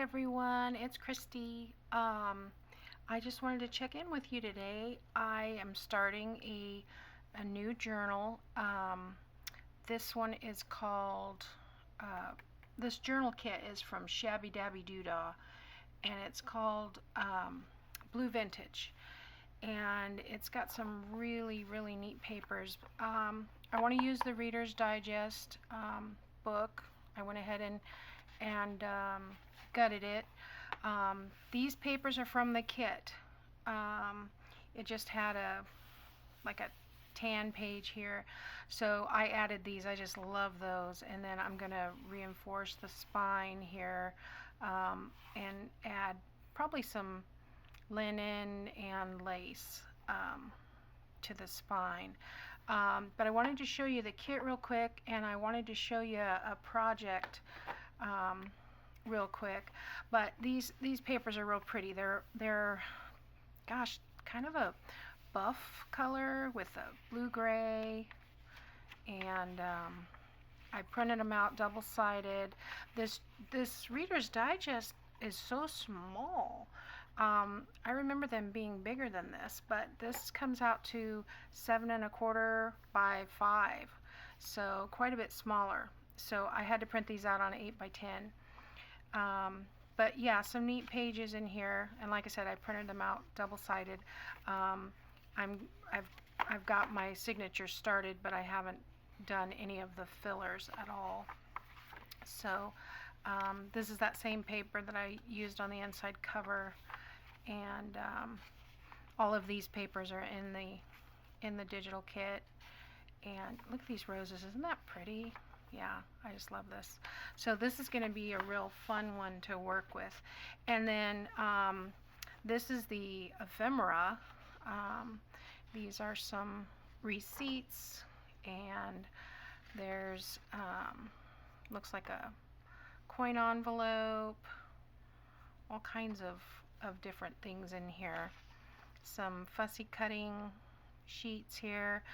everyone, it's Kristi. I just wanted to check in with you today. I am starting a new journal. This one is called, this journal kit is from Shabby Dabby Doodah, and it's called Blue Vintage. And it's got some really neat papers. I want to use the Reader's Digest book. I went ahead and gutted it. These papers are from the kit. It just had like a tan page here, so I added these. I just love those, and then I'm gonna reinforce the spine here and add probably some linen and lace to the spine. But I wanted to show you the kit real quick, and I wanted to show you a project real quick. But these papers are real pretty. They're gosh, kind of a buff color with a blue gray, and I printed them out double-sided. This Reader's Digest is so small. I remember them being bigger than this, but this comes out to 7 1/4 by 5, so quite a bit smaller. So I had to print these out on 8 by 10. But yeah, some neat pages in here, and like I said, I printed them out double-sided. I've got my signature started, but I haven't done any of the fillers at all. So this is that same paper that I used on the inside cover, and all of these papers are in the digital kit. And look at these roses, isn't that pretty? Yeah, I just love this. So this is going to be a real fun one to work with. And then this is the ephemera. These are some receipts, and there's looks like a coin envelope, all kinds of different things in here. Some fussy cutting sheets here.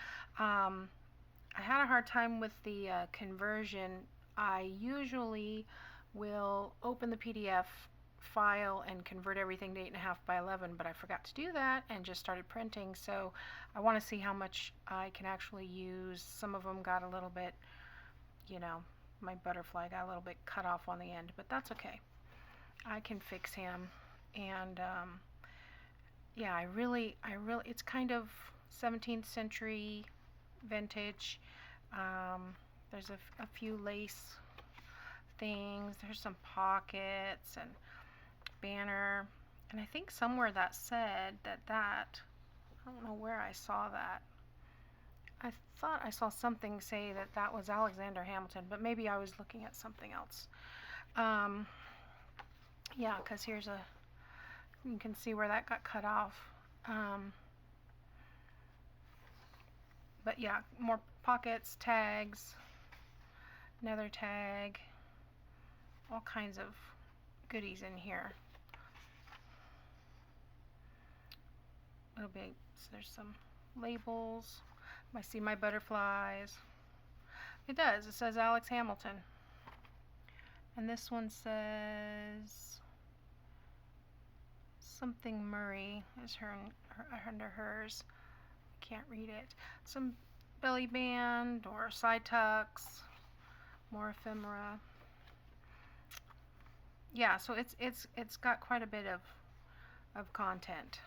I had a hard time with the conversion. I usually will open the PDF file and convert everything to 8.5 by 11, but I forgot to do that and just started printing. So I want to see how much I can actually use. Some of them got a little bit, my butterfly got a little bit cut off on the end, but that's okay. I can fix him. And yeah, I really, it's kind of 17th century vintage. There's a few lace things. There's some pockets and banner, and I think somewhere that said that I don't know where I saw that. I thought I saw something say that was Alexander Hamilton, but maybe I was looking at something else. Yeah, because here's you can see where that got cut off. But yeah, more pockets, tags, another tag, all kinds of goodies in here. Little bit, so there's some labels. I see my butterflies. It does. It says Alex Hamilton. And this one says something Murray is her under hers. Can't read it. Some belly band or side tucks, more ephemera. Yeah, so it's got quite a bit of content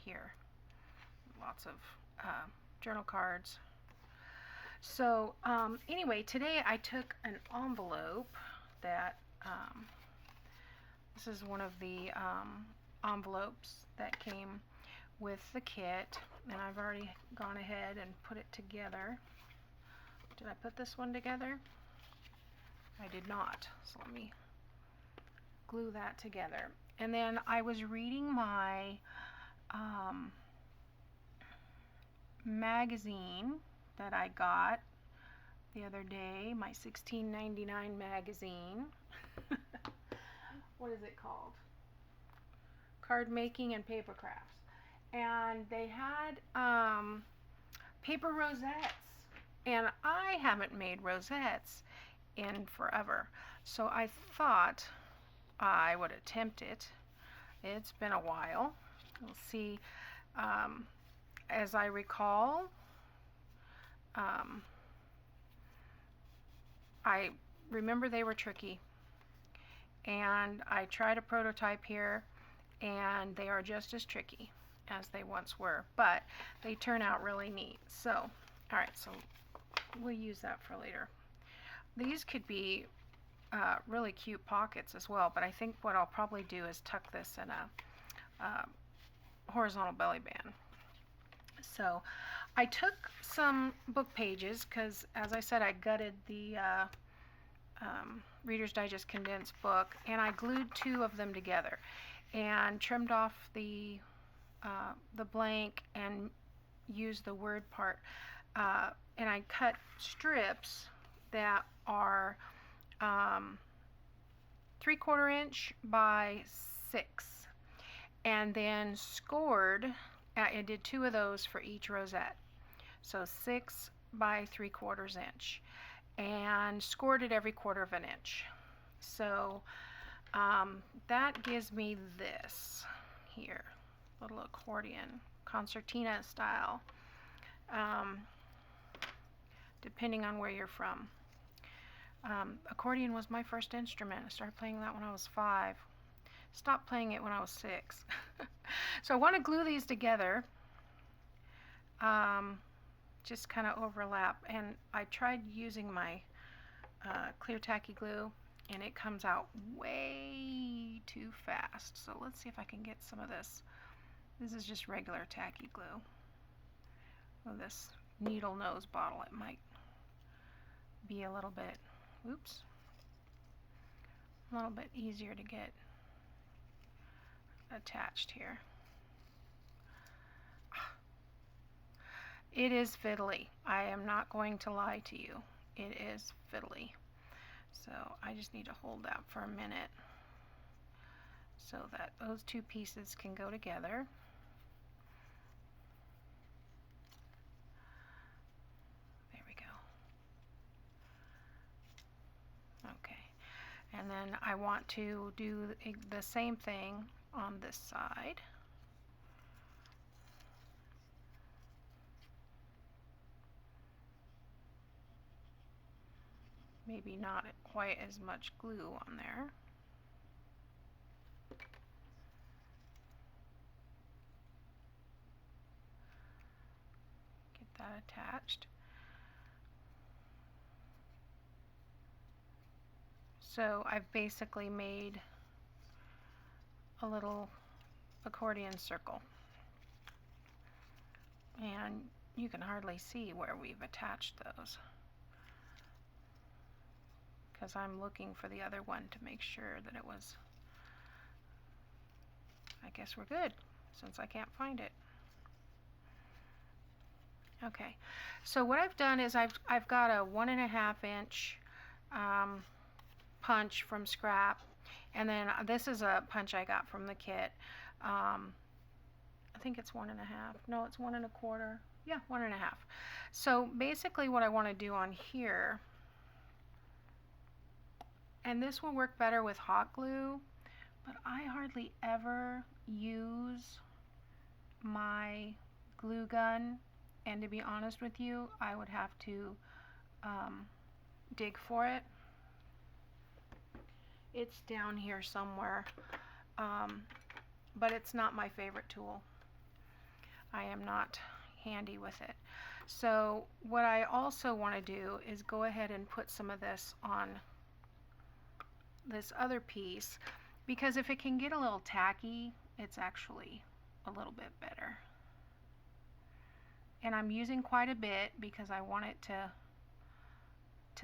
here. Lots of journal cards. So anyway, today I took an envelope that this is one of the envelopes that came with the kit, and I've already gone ahead and put it together. Did I put this one together? I did not, so let me glue that together. And then I was reading my magazine that I got the other day, my $16.99 magazine. What is it called? Card Making and Paper Crafts. And they had paper rosettes, and I haven't made rosettes in forever, so I thought I would attempt it. It's been a while. We'll see. As I recall, I remember they were tricky, and I tried a prototype here, and they are just as tricky as they once were, but they turn out really neat. So, all right, so we'll use that for later. These could be really cute pockets as well, but I think what I'll probably do is tuck this in a horizontal belly band. So I took some book pages because, as I said, I gutted the Reader's Digest condensed book, and I glued 2 of them together and trimmed off the blank and used the word part. And I cut strips that are 3/4 inch by 6, and then scored. I did 2 of those for each rosette, so 6 by 3/4 inch, and scored it every 1/4 of an inch. So that gives me this here, little accordion, concertina style, depending on where you're from. Accordion was my first instrument. I started playing that when I was 5. Stopped playing it when I was 6. So I want to glue these together, just kind of overlap, and I tried using my clear tacky glue, and it comes out way too fast. So let's see if I can get some of this. This is just regular tacky glue. With this needle nose bottle, it might be a little bit, oops, a little bit easier to get attached here. It is fiddly. I am not going to lie to you. It is fiddly. So I just need to hold that for a minute so that those 2 pieces can go together. There we go. Okay. And then I want to do the same thing on this side. Maybe not quite as much glue on there. Get that attached. So I've basically made a little accordion circle, and you can hardly see where we've attached those because I'm looking for the other one to make sure that it was. I guess we're good since I can't find it. Okay, so what I've done is I've got a 1.5 inch punch from scrap, and then this is a punch I got from the kit. I think it's 1.5. No, it's 1 1/4. Yeah, 1.5. So basically what I want to do on here, and this will work better with hot glue, but I hardly ever use my glue gun, and to be honest with you, I would have to dig for it. It's down here somewhere, but it's not my favorite tool. I am not handy with it. So what I also want to do is go ahead and put some of this on this other piece, because if it can get a little tacky, it's actually a little bit better. And I'm using quite a bit because I want it to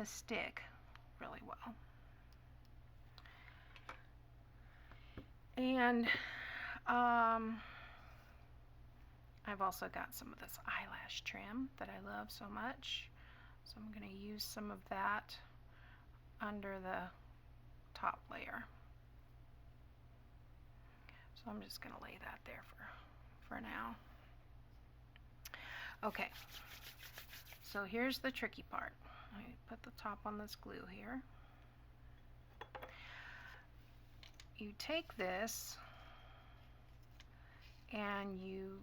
stick really well. And I've also got some of this eyelash trim that I love so much, so I'm going to use some of that under the top layer. So I'm just going to lay that there for now. Okay, so here's the tricky part. I put the top on this glue here. you take this and you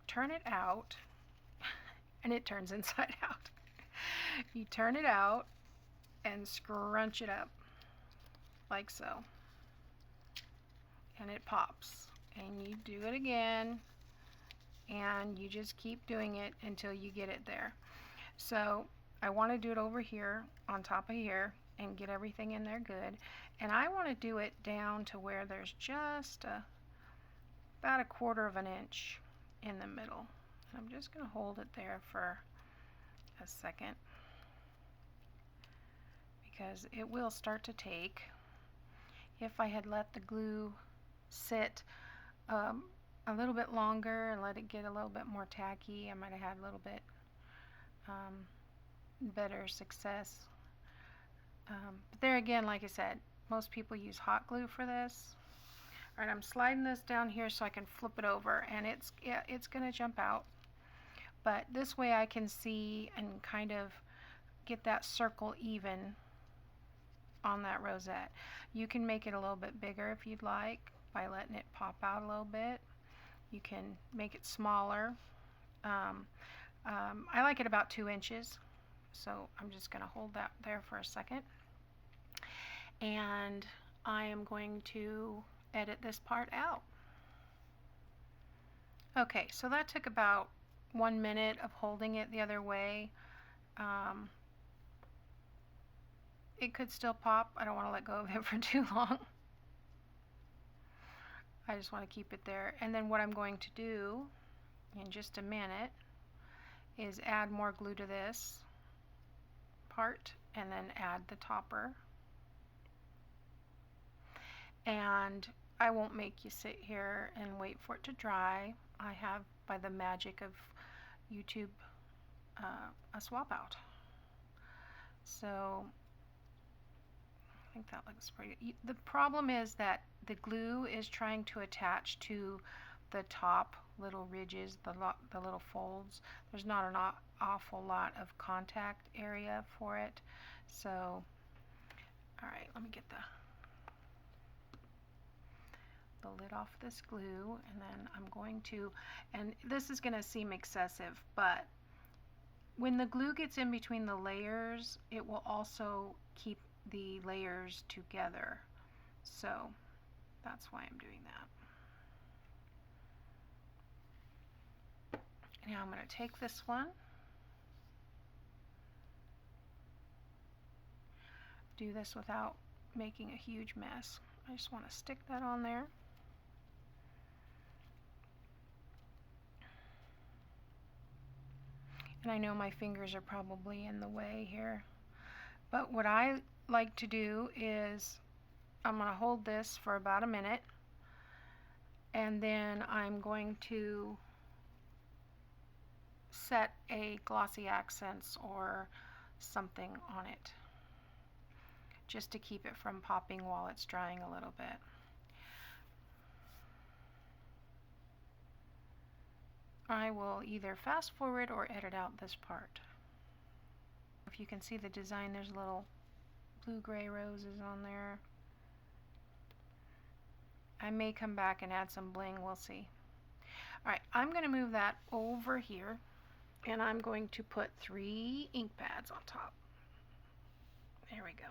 turn it out, and it turns inside out. You turn it out and scrunch it up like so, and it pops. And you do it again, and you just keep doing it until you get it there. So I want to do it over here on top of here and get everything in there good, and I want to do it down to where there's just about 1/4 of an inch in the middle. I'm just going to hold it there for a second because it will start to take. If I had let the glue sit a little bit longer and let it get a little bit more tacky, I might have had a little bit better success. But there again, like I said, most people use hot glue for this. All right, I'm sliding this down here so I can flip it over, and it's going to jump out. But this way I can see and kind of get that circle even on that rosette. You can make it a little bit bigger if you'd like by letting it pop out a little bit. You can make it smaller. I like it about 2 inches, so I'm just going to hold that there for a second. And I am going to edit this part out. Okay, so that took about 1 minute of holding it the other way. It could still pop. I don't want to let go of it for too long. I just want to keep it there. And then what I'm going to do in just a minute is add more glue to this part and then add the topper. And I won't make you sit here and wait for it to dry. I have, by the magic of YouTube, a swap out. So I think that looks pretty good. The problem is that the glue is trying to attach to the top little ridges, the little folds. There's not an awful lot of contact area for it. So, all right, let me get the lid off this glue, and then I'm going to, and this is going to seem excessive, but when the glue gets in between the layers, it will also keep the layers together. So that's why I'm doing that. Now I'm going to take this one, do this without making a huge mess. I just want to stick that on there. And I know my fingers are probably in the way here, but what I like to do is I'm going to hold this for about a minute, and then I'm going to set a glossy accents or something on it just to keep it from popping while it's drying a little bit. I will either fast forward or edit out this part. If you can see the design, there's little blue-gray roses on there. I may come back and add some bling, we'll see. Alright, I'm going to move that over here, and I'm going to put 3 ink pads on top. There we go.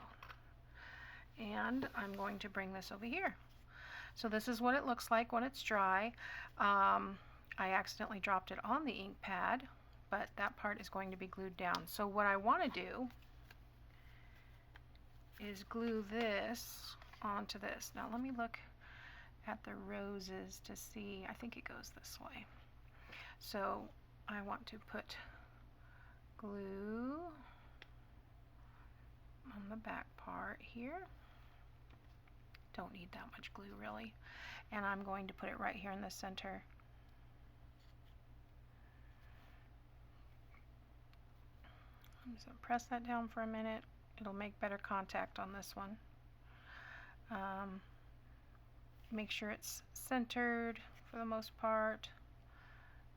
And I'm going to bring this over here. So this is what it looks like when it's dry. I accidentally dropped it on the ink pad, but that part is going to be glued down. So what I want to do is glue this onto this. Now let me look at the roses to see. I think it goes this way. So I want to put glue on the back part here. Don't need that much glue really. And I'm going to put it right here in the center. I'm just going to press that down for a minute. It'll make better contact on this one. Make sure it's centered for the most part.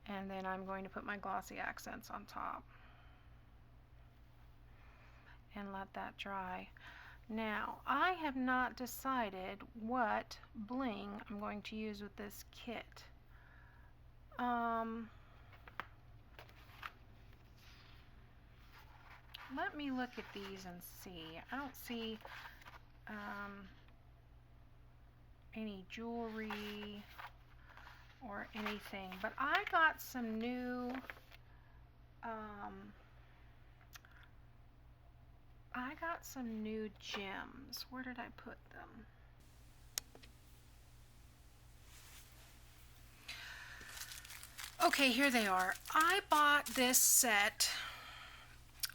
And then I'm going to put my glossy accents on top and let that dry. Now, I have not decided what bling I'm going to use with this kit. Let me look at these and see. I don't see any jewelry or anything, but I got some new gems. Where did I put them? Okay, here they are. I bought this set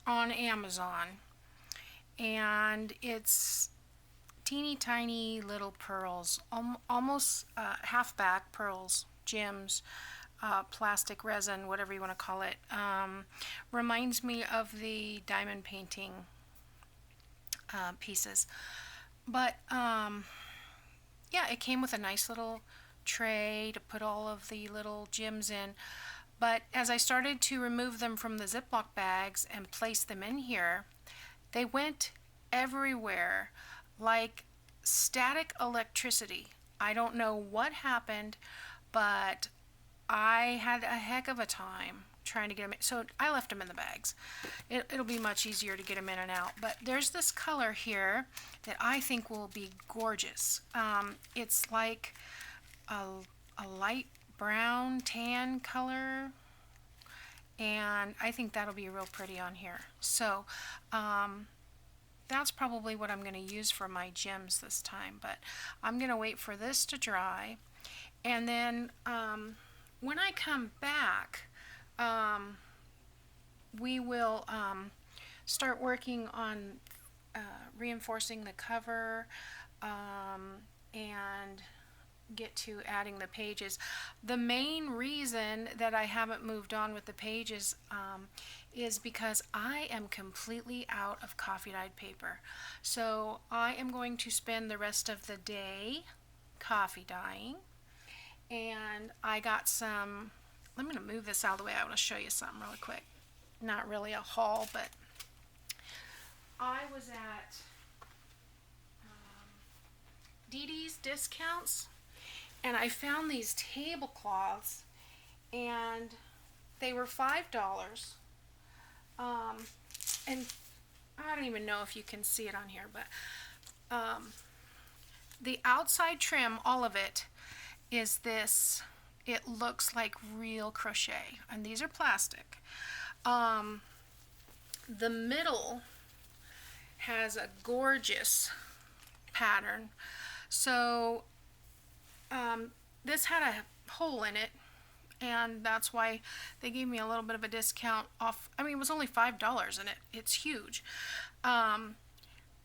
on Amazon, and it's teeny tiny little pearls, almost half-back pearls, gems, plastic resin, whatever you want to call it. Reminds me of the diamond painting pieces. But yeah, it came with a nice little tray to put all of the little gems in. But as I started to remove them from the Ziploc bags and place them in here, they went everywhere like static electricity. I don't know what happened, but I had a heck of a time trying to get them in. So I left them in the bags. It'll be much easier to get them in and out. But there's this color here that I think will be gorgeous. It's like a light brown tan color, and I think that'll be real pretty on here. So that's probably what I'm going to use for my gems this time, but I'm going to wait for this to dry, and then when I come back, we will start working on reinforcing the cover and get to adding the pages. The main reason that I haven't moved on with the pages is because I am completely out of coffee dyed paper. So I am going to spend the rest of the day coffee dyeing, and I got some. I'm going to move this out of the way. I want to show you something really quick. Not really a haul, but I was at Dee Dee's Discounts, and I found these tablecloths, and they were $5. And I don't even know if you can see it on here, but the outside trim, all of it, is this. It looks like real crochet, and these are plastic. The middle has a gorgeous pattern. So this had a hole in it, and that's why they gave me a little bit of a discount off. I mean, it was only $5, and it's huge.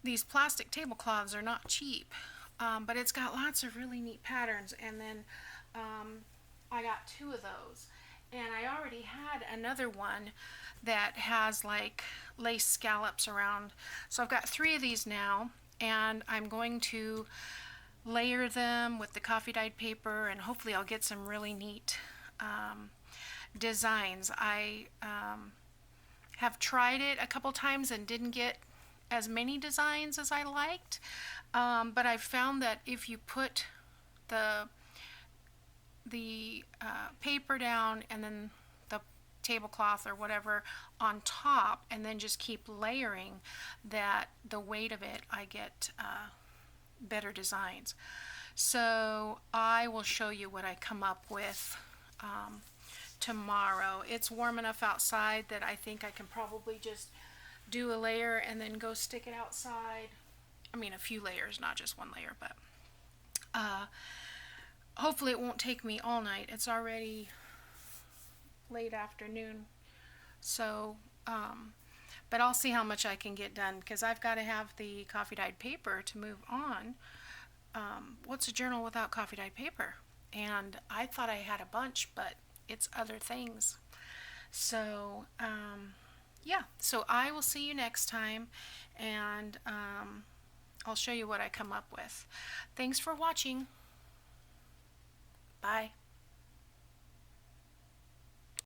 These plastic tablecloths are not cheap, but it's got lots of really neat patterns. And then I got 2 of those, and I already had another one that has like lace scallops around. So I've got 3 of these now, and I'm going to layer them with the coffee dyed paper, and hopefully I'll get some really neat designs. I have tried it a couple times and didn't get as many designs as I liked, but I found that if you put the paper down and then the tablecloth or whatever on top, and then just keep layering, that the weight of it, I get better designs. So I will show you what I come up with tomorrow. It's warm enough outside that I think I can probably just do a layer and then go stick it outside. I mean, a few layers, not just one layer, but hopefully it won't take me all night. It's already late afternoon, so but I'll see how much I can get done, because I've got to have the coffee dyed paper to move on. What's a journal without coffee dyed paper? And I thought I had a bunch, but it's other things. So yeah, so I will see you next time, and I'll show you what I come up with. Thanks for watching. Bye.